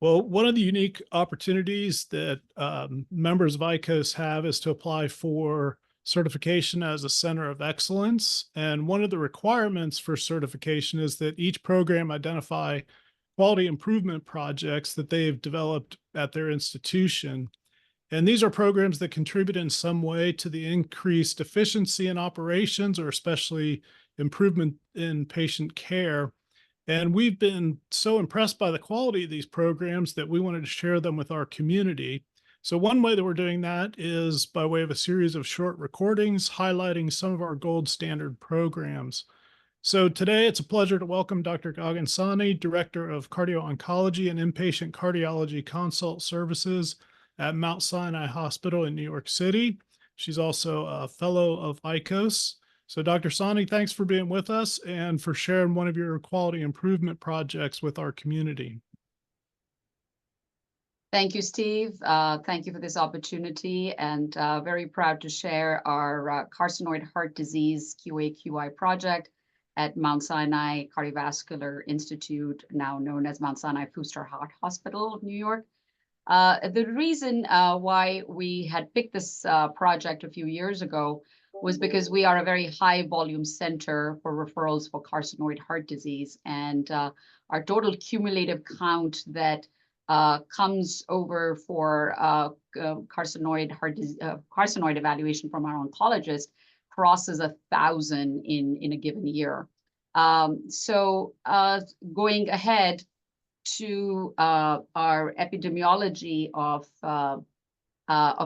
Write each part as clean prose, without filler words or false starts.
Well, one of the unique opportunities that members of ICOS have is to apply for certification as a center of excellence. And one of the requirements for certification is that each program identify quality improvement projects that they've developed at their institution. And these are programs that contribute in some way to the increased efficiency in operations or especially improvement in patient care. And we've been so impressed by the quality of these programs that we wanted to share them with our community. So one way that we're doing that is by way of a series of short recordings highlighting some of our gold standard programs. So today it's a pleasure to welcome Dr. Gagan Sahni, Director of Cardio-Oncology and Inpatient Cardiology Consult Services at Mount Sinai Hospital in New York City. She's also a fellow of ICOS. So Dr. Sahni, thanks for being with us and for sharing one of your quality improvement projects with our community. Thank you, Steve. Thank you for this opportunity, and very proud to share our carcinoid heart disease QA/QI project at Mount Sinai Cardiovascular Institute, now known as Mount Sinai Hospital of New York. The reason why we had picked this project a few years ago was because we are a very high volume center for referrals for carcinoid heart disease, and our total cumulative count that comes over for carcinoid evaluation from our oncologist crosses 1,000 in a given year. So going ahead to our epidemiology of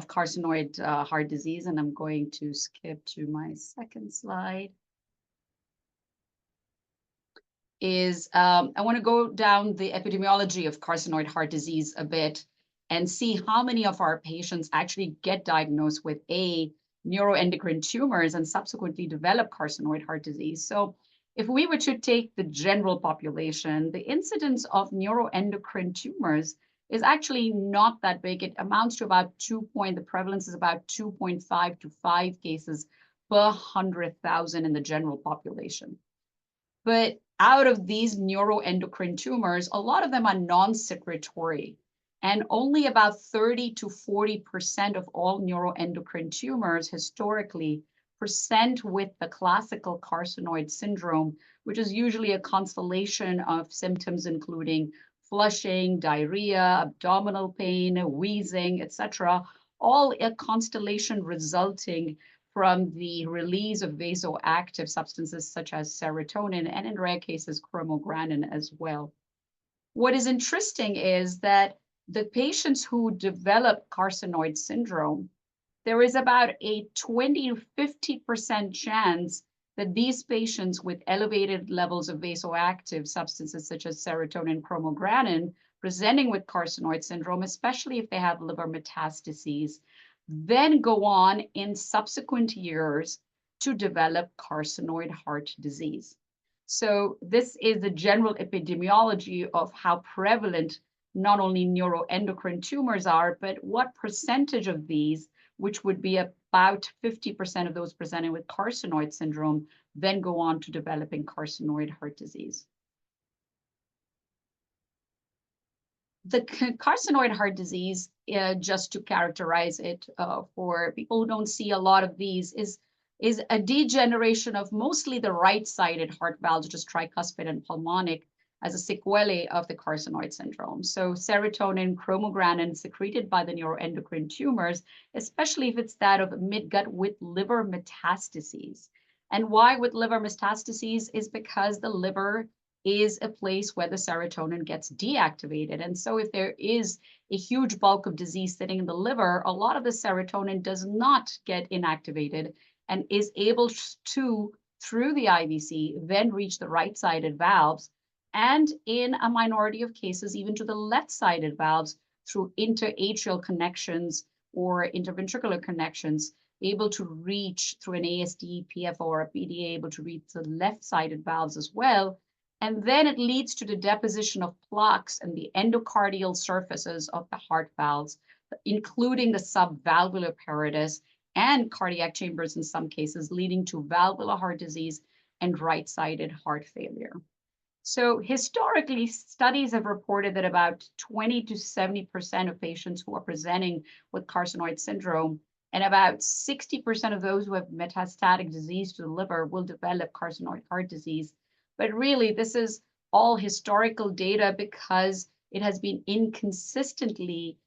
carcinoid heart disease, and I'm going to skip to my second slide, is I want to go down the epidemiology of carcinoid heart disease a bit and see how many of our patients actually get diagnosed with neuroendocrine tumors and subsequently develop carcinoid heart disease. So if we were to take the general population, the incidence of neuroendocrine tumors is actually not that big. It amounts to about the prevalence is about 2.5 to 5 cases per 100,000 in the general population. But out of these neuroendocrine tumors, a lot of them are non-secretory, and only about 30 to 40% of all neuroendocrine tumors historically present with the classical carcinoid syndrome, which is usually a constellation of symptoms including flushing, diarrhea, abdominal pain, wheezing, etc., all a constellation resulting from the release of vasoactive substances such as serotonin and, in rare cases, chromogranin as well. What is interesting is that the patients who develop carcinoid syndrome, there is about a 20 to 50% chance that these patients with elevated levels of vasoactive substances such as serotonin, chromogranin, presenting with carcinoid syndrome, especially if they have liver metastases, then go on in subsequent years to develop carcinoid heart disease. So this is the general epidemiology of how prevalent not only neuroendocrine tumors are, but what percentage of these, which would be about 50% of those presenting with carcinoid syndrome, then go on to developing carcinoid heart disease. The carcinoid heart disease, just to characterize it for people who don't see a lot of these, is a degeneration of mostly the right-sided heart valves, just tricuspid and pulmonic, as a sequelae of the carcinoid syndrome. So serotonin, chromogranin secreted by the neuroendocrine tumors, especially if it's that of midgut with liver metastases. And why with liver metastases is because the liver is a place where the serotonin gets deactivated. And so if there is a huge bulk of disease sitting in the liver, a lot of the serotonin does not get inactivated and is able to, through the IVC, then reach the right-sided valves, and in a minority of cases, even to the left-sided valves through interatrial connections or interventricular connections, able to reach through an ASD, PFO, or a PDA, able to reach the left-sided valves as well. And then it leads to the deposition of plaques in the endocardial surfaces of the heart valves, including the subvalvular apparatus and cardiac chambers in some cases, leading to valvular heart disease and right-sided heart failure. So historically, studies have reported that about 20 to 70% of patients who are presenting with carcinoid syndrome and about 60% of those who have metastatic disease to the liver will develop carcinoid heart disease. But really, this is all historical data because it has been inconsistently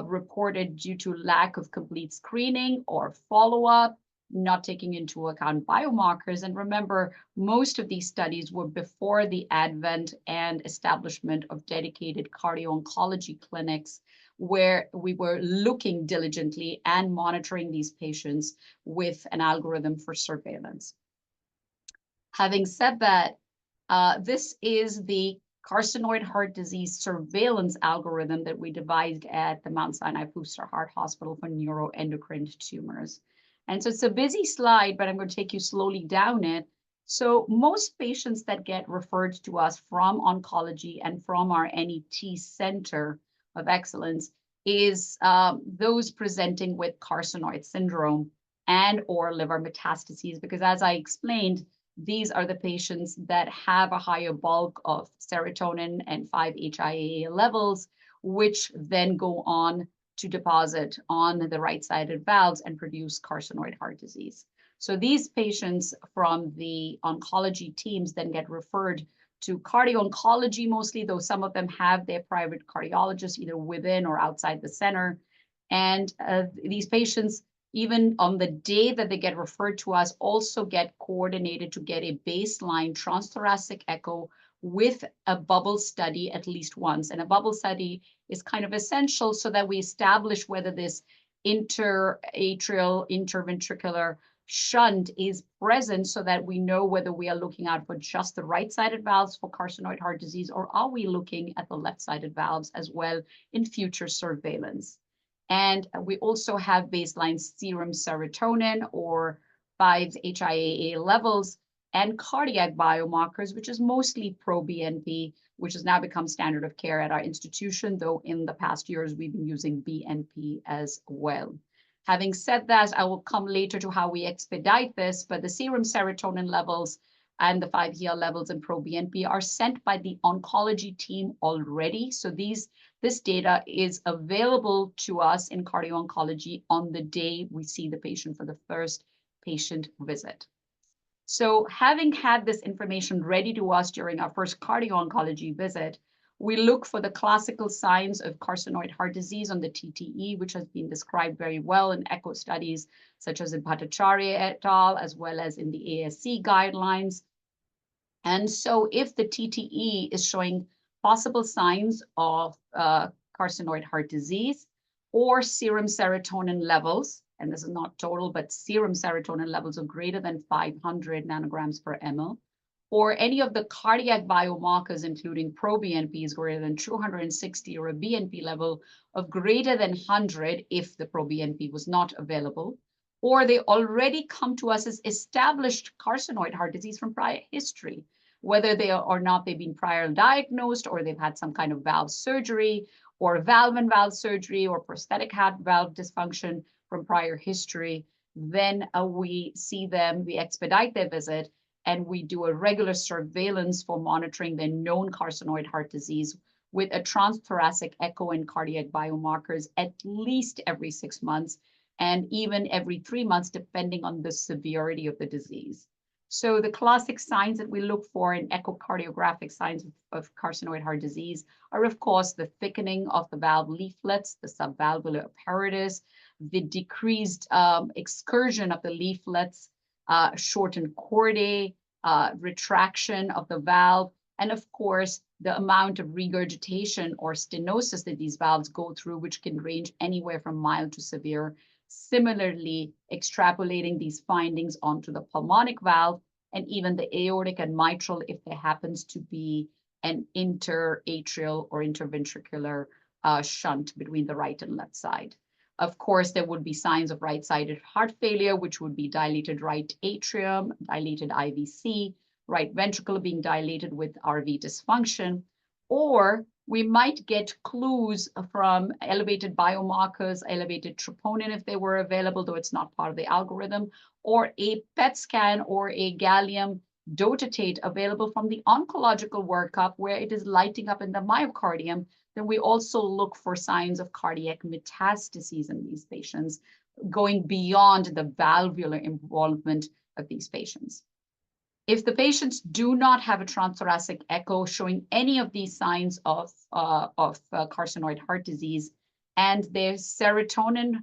reported due to lack of complete screening or follow-up, not taking into account biomarkers. And remember, most of these studies were before the advent and establishment of dedicated cardio-oncology clinics, where we were looking diligently and monitoring these patients with an algorithm for surveillance. Having said that, this is the carcinoid heart disease surveillance algorithm that we devised at the Mount Sinai Hospital for neuroendocrine tumors. And so it's a busy slide, but I'm going to take you slowly down it. So most patients that get referred to us from oncology and from our NET Center of Excellence is those presenting with carcinoid syndrome and or liver metastases, because as I explained, these are the patients that have a higher bulk of serotonin and 5-HIAA levels, which then go on to deposit on the right-sided valves and produce carcinoid heart disease. So these patients from the oncology teams then get referred to cardio-oncology mostly, though some of them have their private cardiologists either within or outside the center. And these patients, even on the day that they get referred to us, also get coordinated to get a baseline transthoracic echo with a bubble study at least once. And a bubble study is kind of essential so that we establish whether this interatrial, interventricular shunt is present, so that we know whether we are looking out for just the right-sided valves for carcinoid heart disease, or are we looking at the left-sided valves as well in future surveillance. And we also have baseline serum serotonin or 5-HIAA levels and cardiac biomarkers, which is mostly pro-BNP, which has now become standard of care at our institution, though in the past years we've been using BNP as well. Having said that, I will come later to how we expedite this, but the serum serotonin levels and the 5-HIA levels in pro-BNP are sent by the oncology team already. So this data is available to us in cardio-oncology on the day we see the patient for the first patient visit. So having had this information ready to us during our first cardio-oncology visit, we look for the classical signs of carcinoid heart disease on the TTE, which has been described very well in echo studies, such as in Bhattacharya et al., as well as in the ASC guidelines. And so if the TTE is showing possible signs of carcinoid heart disease or serum serotonin levels, and this is not total, but serum serotonin levels of greater than 500 nanograms per ml, or any of the cardiac biomarkers, including pro-BNP is greater than 260, or a BNP level of greater than 100 if the pro-BNP was not available, or they already come to us as established carcinoid heart disease from prior history, whether they are or not they've been prior diagnosed, or they've had some kind of valve surgery, or valve-in-valve surgery, or prosthetic heart valve dysfunction from prior history, then we see them, we expedite their visit, and we do a regular surveillance for monitoring their known carcinoid heart disease with a transthoracic echo and cardiac biomarkers at least every 6 months, and even every 3 months, depending on the severity of the disease. So the classic signs that we look for in echocardiographic signs of carcinoid heart disease are, of course, the thickening of the valve leaflets, the subvalvular apparatus, the decreased excursion of the leaflets, shortened chordae, retraction of the valve, and of course, the amount of regurgitation or stenosis that these valves go through, which can range anywhere from mild to severe. Similarly, extrapolating these findings onto the pulmonic valve and even the aortic and mitral if there happens to be an interatrial or interventricular shunt between the right and left side. Of course, there would be signs of right-sided heart failure, which would be dilated right atrium, dilated IVC, right ventricle being dilated with RV dysfunction, or we might get clues from elevated biomarkers, elevated troponin if they were available, though it's not part of the algorithm, or a PET scan or a gallium dotatate available from the oncological workup where it is lighting up in the myocardium, then we also look for signs of cardiac metastases in these patients, going beyond the valvular involvement of these patients. If the patients do not have a transthoracic echo showing any of these signs of carcinoid heart disease, and their serotonin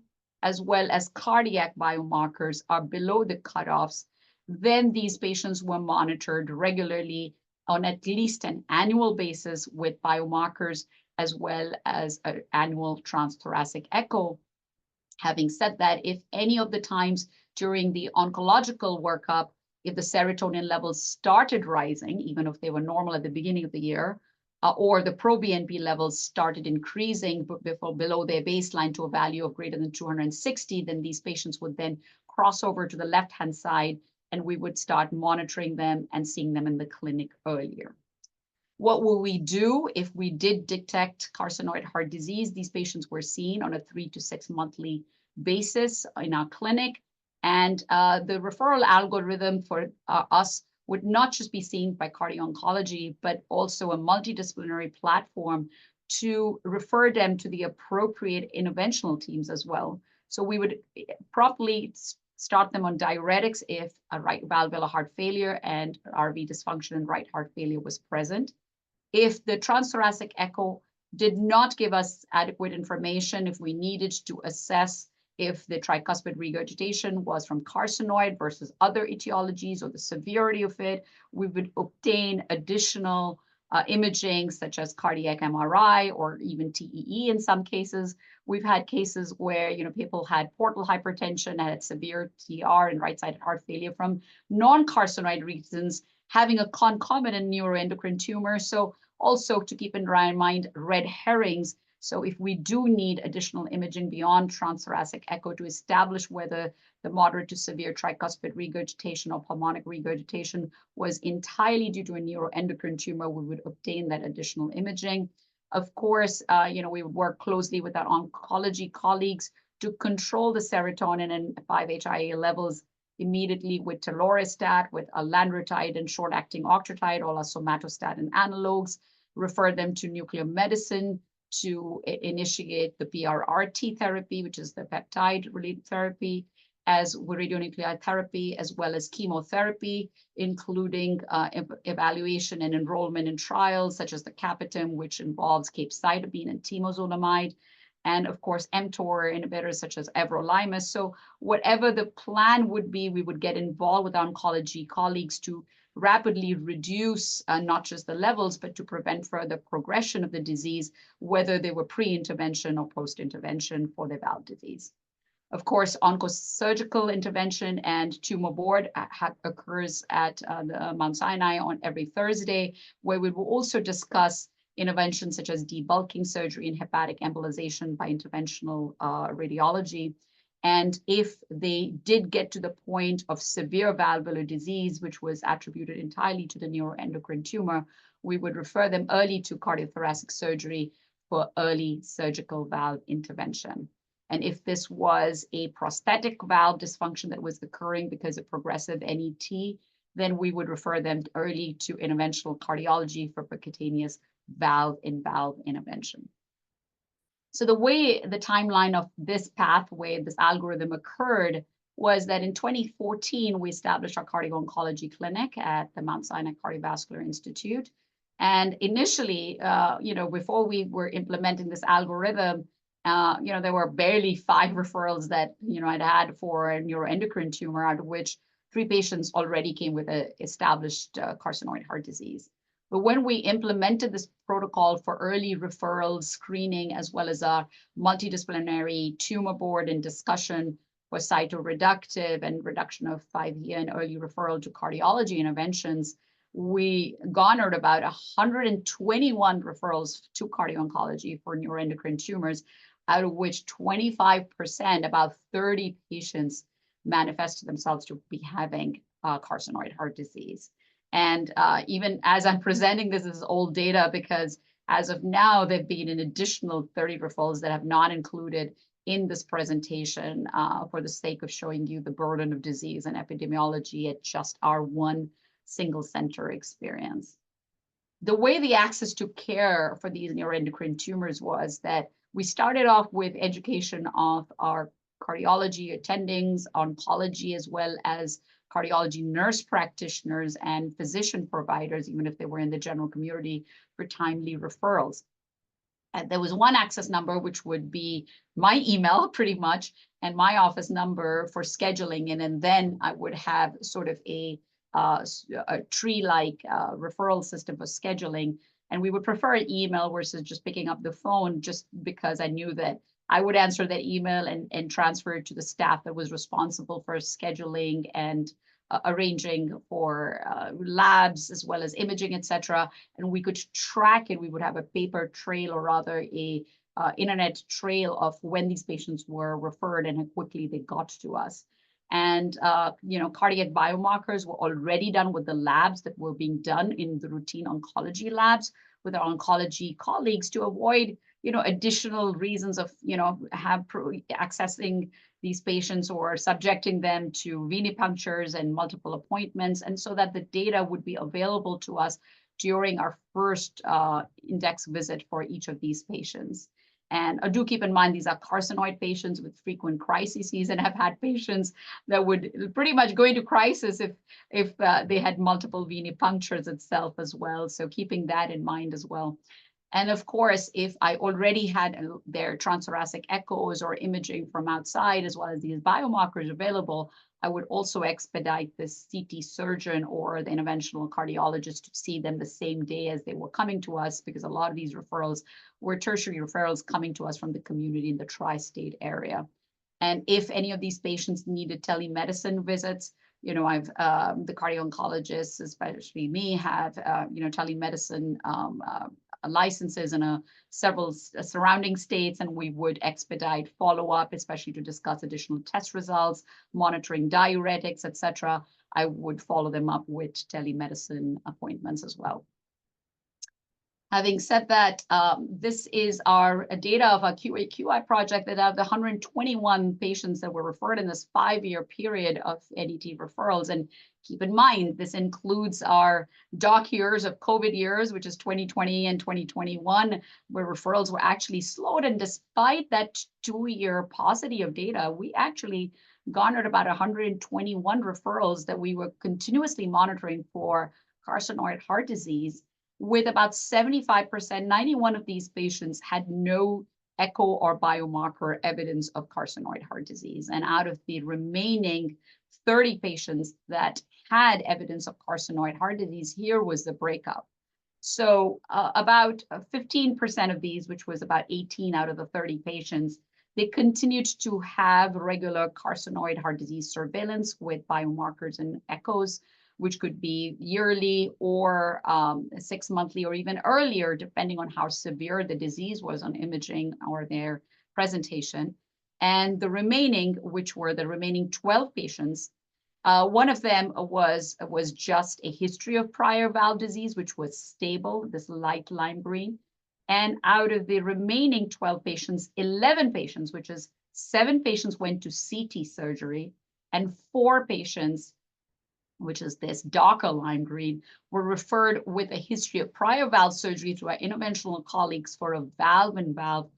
as well as cardiac biomarkers are below the cutoffs, then these patients were monitored regularly on at least an annual basis with biomarkers as well as an annual transthoracic echo. Having said that, if any of the times during the oncological workup, if the serotonin levels started rising, even if they were normal at the beginning of the year, or the proBNP levels started increasing before below their baseline to a value of greater than 260, then these patients would then cross over to the left-hand side, and we would start monitoring them and seeing them in the clinic earlier. What will we do if we did detect carcinoid heart disease? These patients were seen on a 3 to 6 monthly basis in our clinic. And the referral algorithm for us would not just be seen by Cardio-Oncology, but also a multidisciplinary platform to refer them to the appropriate interventional teams as well. So we would properly start them on diuretics if a right valvular heart failure and RV dysfunction and right heart failure was present. If the transthoracic echo did not give us adequate information, if we needed to assess if the tricuspid regurgitation was from carcinoid versus other etiologies or the severity of it, we would obtain additional imaging such as cardiac MRI or even TEE in some cases. We've had cases where people had portal hypertension, had severe TR and right-sided heart failure from non-carcinoid reasons, having a concomitant neuroendocrine tumor. So also to keep in mind red herrings. So if we do need additional imaging beyond transthoracic echo to establish whether the moderate to severe tricuspid regurgitation or pulmonic regurgitation was entirely due to a neuroendocrine tumor, we would obtain that additional imaging. Of course, we would work closely with our oncology colleagues to control the serotonin and 5-HIA levels immediately with telorostat, with a lanreotide and short-acting octreotide, all our somatostatin analogs, refer them to nuclear medicine to initiate the PRRT therapy, which is the peptide-related therapy, as radionuclide therapy, as well as chemotherapy, including evaluation and enrollment in trials such as the CAPITUM, which involves capecitabine and temozolomide, and of course, mTOR inhibitors such as everolimus. So whatever the plan would be, we would get involved with our oncology colleagues to rapidly reduce not just the levels, but to prevent further progression of the disease, whether they were pre-intervention or post-intervention for the valve disease. Of course, oncosurgical intervention and tumor board occurs at the Mount Sinai on every Thursday, where we will also discuss interventions such as debulking surgery and hepatic embolization by interventional radiology. And if they did get to the point of severe valvular disease, which was attributed entirely to the neuroendocrine tumor, we would refer them early to cardiothoracic surgery for early surgical valve intervention. And if this was a prosthetic valve dysfunction that was occurring because of progressive NET, then we would refer them early to interventional cardiology for percutaneous valve-in-valve intervention. So the way the timeline of this pathway, this algorithm occurred was that in 2014, we established our cardio-oncology clinic at the Mount Sinai Cardiovascular Institute. And initially, before we were implementing this algorithm, there were barely 5 referrals that, I'd had for a neuroendocrine tumor, out of which 3 patients already came with an established carcinoid heart disease. But when we implemented this protocol for early referral screening, as well as a multidisciplinary tumor board and discussion for cytoreductive and reduction of 5-year and early referral to cardiology interventions, we garnered about 121 referrals to cardio-oncology for neuroendocrine tumors, out of which 25%, about 30 patients, manifested themselves to be having carcinoid heart disease. And even as I'm presenting this is old data, because as of now, there've been an additional 30 referrals that have not included in this presentation for the sake of showing you the burden of disease and epidemiology at just our one single center experience. The way the access to care for these neuroendocrine tumors was that we started off with education of our cardiology attendings, oncology, as well as cardiology nurse practitioners and physician providers, even if they were in the general community, for timely referrals. And there was one access number, which would be my email pretty much, and my office number for scheduling. And then I would have sort of a tree-like referral system for scheduling. And we would prefer an email versus just picking up the phone, just because I knew that I would answer that email and transfer it to the staff that was responsible for scheduling and arranging for labs as well as imaging, etc. And we could track it. We would have a paper trail, or rather a internet trail of when these patients were referred and how quickly they got to us. And cardiac biomarkers were already done with the labs that were being done in the routine oncology labs with our oncology colleagues, to avoid additional reasons of accessing these patients or subjecting them to venipunctures and multiple appointments, and so that the data would be available to us during our first index visit for each of these patients. And do keep in mind, these are carcinoid patients with frequent crises, and have had patients that would pretty much go into crisis if they had multiple venipunctures itself as well. So keeping that in mind as well. And of course, if I already had their transthoracic echoes or imaging from outside, as well as these biomarkers available, I would also expedite the CT surgeon or the interventional cardiologist to see them the same day as they were coming to us, because a lot of these referrals were tertiary referrals coming to us from the community in the tri-state area. And if any of these patients needed telemedicine visits, I've the cardio-oncologists, especially me, have telemedicine licenses in several surrounding states, and we would expedite follow-up, especially to discuss additional test results, monitoring diuretics, etc. I would follow them up with telemedicine appointments as well. Having said that, this is our data of our QA/QI project, that of the 121 patients that were referred in this 5-year period of NET referrals. And keep in mind, this includes our doc years of COVID years, which is 2020 and 2021, where referrals were actually slowed. And despite that 2-year paucity of data, we actually garnered about 121 referrals that we were continuously monitoring for carcinoid heart disease, with about 75%, 91 of these patients had no echo or biomarker evidence of carcinoid heart disease. And out of the remaining 30 patients that had evidence of carcinoid heart disease, here was the breakup. So about 15% of these, which was about 18 out of the 30 patients, they continued to have regular carcinoid heart disease surveillance with biomarkers and echoes, which could be yearly or 6 monthly or even earlier, depending on how severe the disease was on imaging or their presentation. And the remaining, which were the remaining 12 patients, one of them was just a history of prior valve disease, which was stable, this light lime green. And out of the remaining 12 patients, 11 patients, which is 7 patients, went to CT surgery, and 4 patients, which is this darker lime green, were referred with a history of prior valve surgery to our interventional colleagues for a valve-in-valve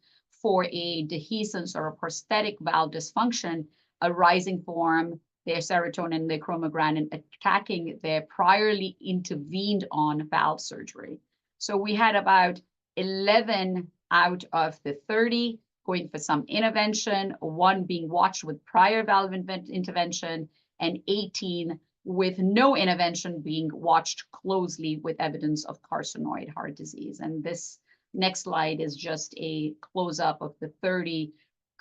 for a dehiscence or a prosthetic valve dysfunction arising from their serotonin and their chromogranin attacking their priorly intervened on valve surgery. So we had about 11 out of the 30 going for some intervention, 1 being watched with prior valve intervention, and 18 with no intervention being watched closely with evidence of carcinoid heart disease. And this next slide is just a close-up of the 30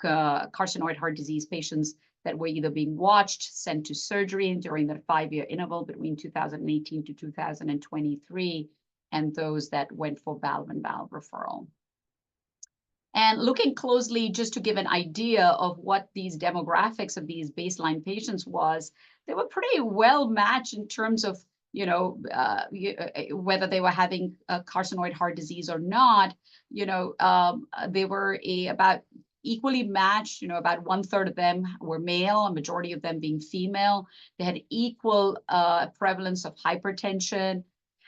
carcinoid heart disease patients that were either being watched, sent to surgery during the 5-year interval between 2018 to 2023, and those that went for valve-in-valve referral. And looking closely, just to give an idea of what these demographics of these baseline patients was, they were pretty well matched in terms of, whether they were having a carcinoid heart disease or not. They were about equally matched, about 1/3 of them were male, a majority of them being female. They had equal prevalence of hypertension,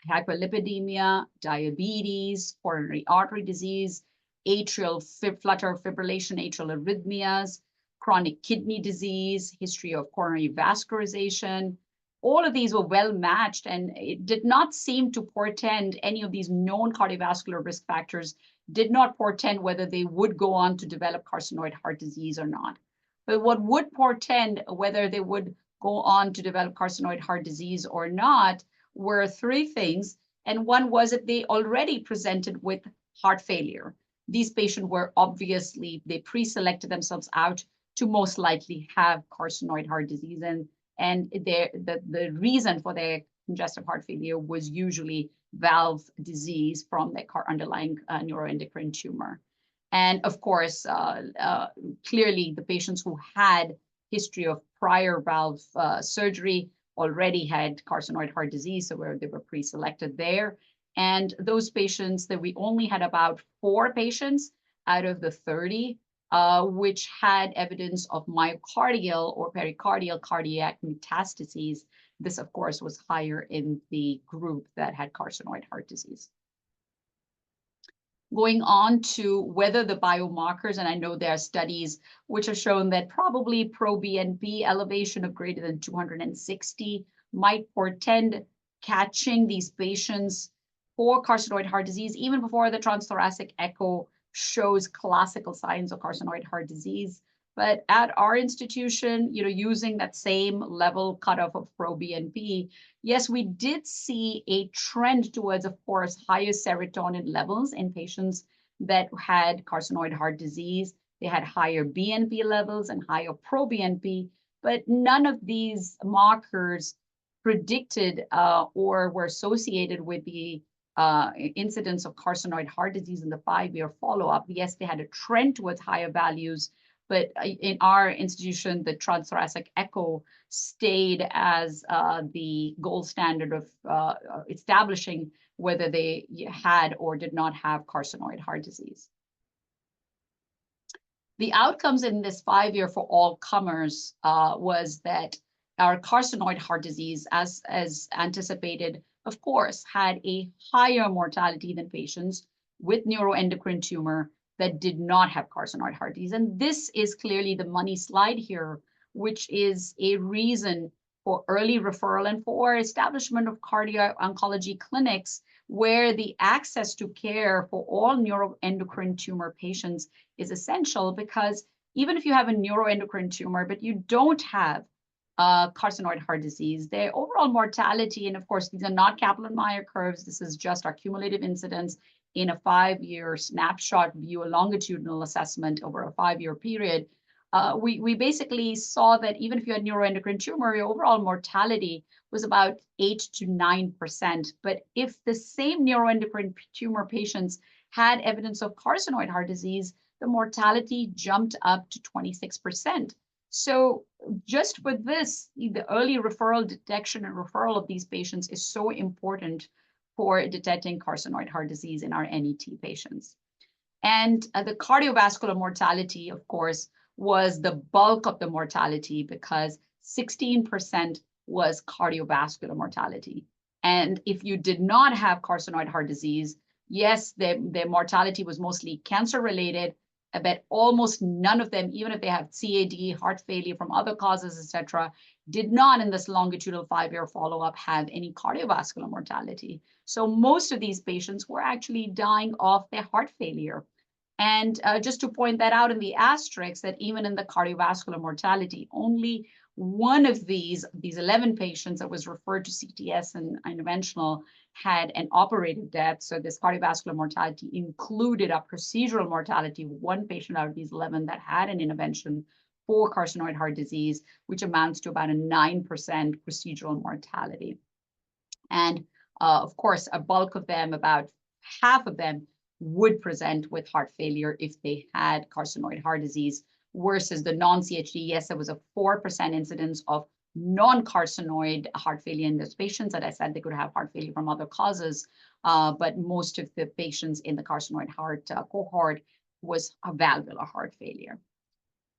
hyperlipidemia, diabetes, coronary artery disease, atrial flutter fibrillation, atrial arrhythmias, chronic kidney disease, history of coronary vascularization. All of these were well matched, and it did not seem to portend any of these known cardiovascular risk factors, did not portend whether they would go on to develop carcinoid heart disease or not. But what would portend whether they would go on to develop carcinoid heart disease or not were three things. And one was that they already presented with heart failure. These patients were obviously, they pre-selected themselves out to most likely have carcinoid heart disease. And the reason for their congestive heart failure was usually valve disease from the underlying neuroendocrine tumor. And of course, clearly the patients who had history of prior valve surgery already had carcinoid heart disease, so they were pre-selected there. And those patients, that we only had about 4 patients out of the 30 which had evidence of myocardial or pericardial cardiac metastases. This, of course, was higher in the group that had carcinoid heart disease. Going on to whether the biomarkers, and I know there are studies which have shown that probably pro-BNP elevation of greater than 260 might portend catching these patients for carcinoid heart disease, even before the transthoracic echo shows classical signs of carcinoid heart disease. But at our institution, using that same level cutoff of pro-BNP, yes, we did see a trend towards, of course, higher serotonin levels in patients that had carcinoid heart disease. They had higher BNP levels and higher pro-BNP, but none of these markers predicted or were associated with the incidence of carcinoid heart disease in the 5-year follow-up. Yes, they had a trend towards higher values, but in our institution, the transthoracic echo stayed as the gold standard of establishing whether they had or did not have carcinoid heart disease. The outcomes in this 5-year for all comers was that our carcinoid heart disease, as anticipated, of course, had a higher mortality than patients with neuroendocrine tumor that did not have carcinoid heart disease. And this is clearly the money slide here, which is a reason for early referral and for establishment of cardio-oncology clinics, where the access to care for all neuroendocrine tumor patients is essential, because even if you have a neuroendocrine tumor, but you don't have carcinoid heart disease, their overall mortality, and of course, these are not Kaplan-Meier curves, this is just our cumulative incidence in a 5-year snapshot view, a longitudinal assessment over a 5-year period, we basically saw that even if you had neuroendocrine tumor, your overall mortality was about 8 to 9%. But if the same neuroendocrine tumor patients had evidence of carcinoid heart disease, the mortality jumped up to 26%. So just for this, the early referral detection and referral of these patients is so important for detecting carcinoid heart disease in our NET patients. And the cardiovascular mortality, of course, was the bulk of the mortality, because 16% was cardiovascular mortality. And if you did not have carcinoid heart disease, yes, their mortality was mostly cancer-related, but almost none of them, even if they have CAD, heart failure from other causes, etc., did not in this longitudinal 5-year follow-up have any cardiovascular mortality. So most of these patients were actually dying of their heart failure. And just to point that out in the asterisk, that even in the cardiovascular mortality, only one of these 11 patients that was referred to CTS and interventional had an operative death. So this cardiovascular mortality included a procedural mortality, one patient out of these 11 that had an intervention for carcinoid heart disease, which amounts to about a 9% procedural mortality. And of course, a bulk of them, about half of them, would present with heart failure if they had carcinoid heart disease, versus the non-CHD. Yes, there was a 4% incidence of non-carcinoid heart failure in those patients. As I said, they could have heart failure from other causes, but most of the patients in the carcinoid heart cohort was a valvular heart failure.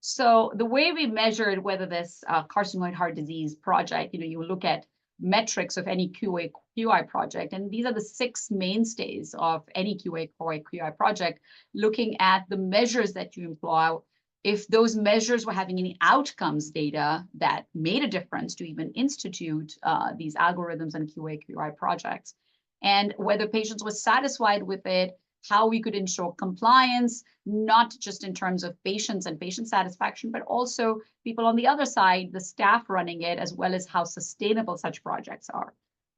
So the way we measured whether this carcinoid heart disease project, you look at metrics of any QA/QI project, and these are the 6 mainstays of any QA/QI project, looking at the measures that you employ, if those measures were having any outcomes data that made a difference to even institute these algorithms and QA/QI projects, and whether patients were satisfied with it, how we could ensure compliance, not just in terms of patients and patient satisfaction, but also people on the other side, the staff running it, as well as how sustainable such projects are.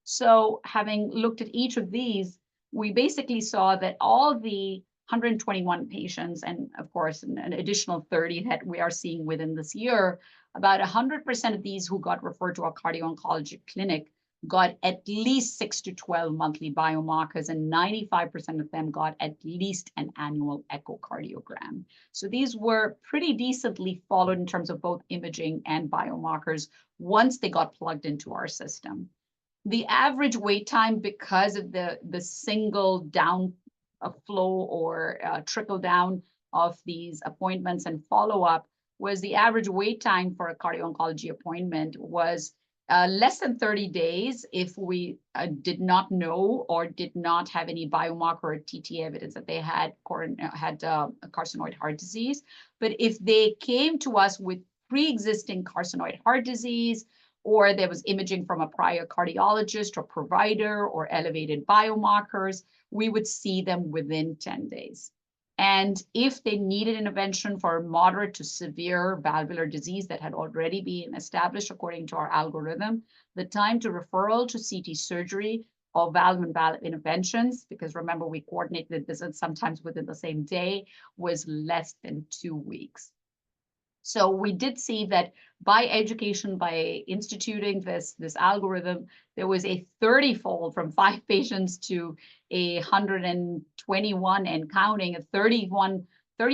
So having looked at each of these, we basically saw that all the 121 patients, and of course, an additional 30 that we are seeing within this year, about 100% of these who got referred to a cardio-oncology clinic got at least 6 to 12 monthly biomarkers, and 95% of them got at least an annual echocardiogram. So these were pretty decently followed in terms of both imaging and biomarkers once they got plugged into our system. The average wait time, because of the single down flow or trickle down of these appointments and follow-up, was the average wait time for a cardio-oncology appointment was less than 30 days if we did not know or did not have any biomarker or TT evidence that they had carcinoid heart disease. But if they came to us with pre-existing carcinoid heart disease, or there was imaging from a prior cardiologist or provider or elevated biomarkers, we would see them within 10 days. And if they needed intervention for moderate to severe valvular disease that had already been established according to our algorithm, the time to referral to CT surgery or valve and valve interventions, because remember, we coordinated visits sometimes within the same day, was less than 2 weeks. So we did see that by education, by instituting this algorithm, there was a 30-fold from 5 patients to 121 and counting, a 30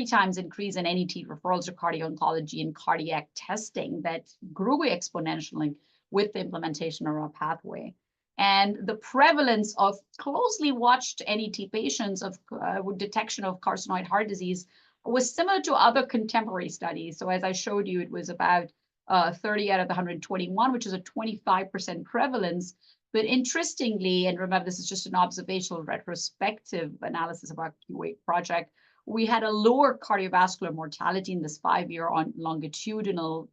times increase in NET referrals to cardio-oncology and cardiac testing that grew exponentially with the implementation of our pathway. And the prevalence of closely watched NET patients with detection of carcinoid heart disease was similar to other contemporary studies. So as I showed you, it was about 30 out of the 121, which is a 25% prevalence. But interestingly, and remember, this is just an observational retrospective analysis of our QA project, we had a lower cardiovascular mortality in this 5-year on longitudinal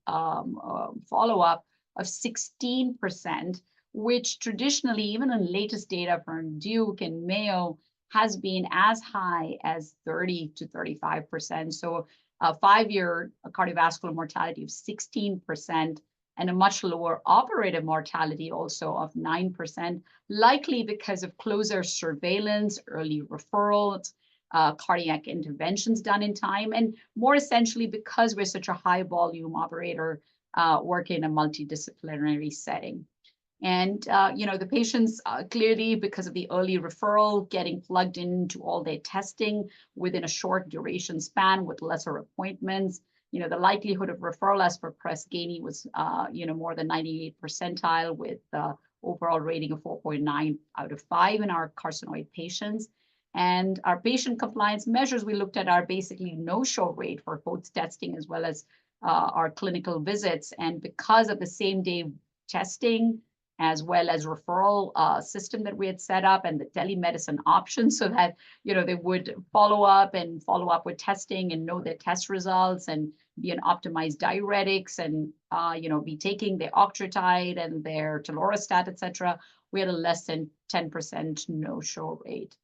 follow-up of 16%, which traditionally, even in latest data from Duke and Mayo, has been as high as 30 to 35%. So a 5-year cardiovascular mortality of 16% and a much lower operative mortality also of 9%, likely because of closer surveillance, early referrals, cardiac interventions done in time, and more essentially because we're such a high volume operator working in a multidisciplinary setting. And, the patients clearly, because of the early referral, getting plugged into all their testing within a short duration span with lesser appointments, the likelihood of referral as per Press Ganey was, more than 98 percentile with overall rating of 4.9 out of 5 in our carcinoid patients. And our patient compliance measures we looked at are basically no-show rate for both testing as well as our clinical visits. And because of the same-day testing, as well as referral system that we had set up and the telemedicine option so that, they would follow up with testing and know their test results and be an optimized diuretics and, be taking their octreotide and their telorostat, et cetera. We had a less than 10% no-show rate.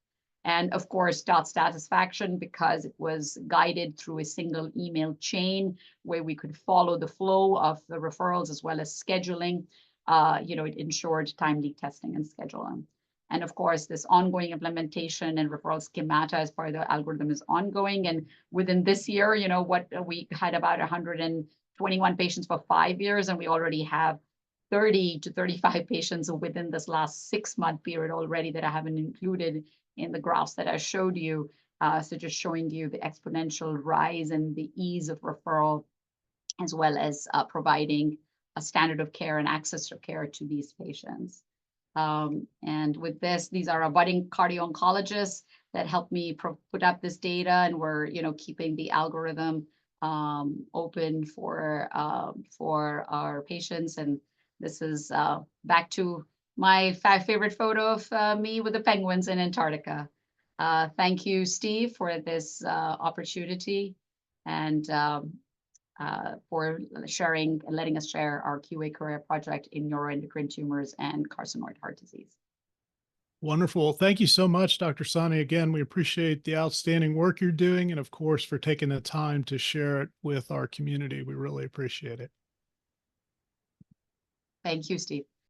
And of course, dot satisfaction, because it was guided through a single email chain where we could follow the flow of the referrals as well as scheduling. It ensured timely testing and scheduling. And of course, this ongoing implementation and referral schemata as part of the algorithm is ongoing. And within this year, we had about 121 patients for 5 years, and we already have 30 to 35 patients within this last 6-month period already that I haven't included in the graphs that I showed you. So just showing you the exponential rise and the ease of referral, as well as providing a standard of care and access to care to these patients. And with this, these are our budding cardio-oncologists. that helped me put up this data, and we're, keeping the algorithm open for our patients. And this is back to my favorite photo of me with the penguins in Antarctica. Thank you, Steve, for this opportunity, and for sharing and letting us share our QA career project in neuroendocrine tumors and carcinoid heart disease. Wonderful. Thank you so much, Dr. Sahni. Again, we appreciate the outstanding work you're doing, and of course, for taking the time to share it with our community. We really appreciate it. Thank you, Steve.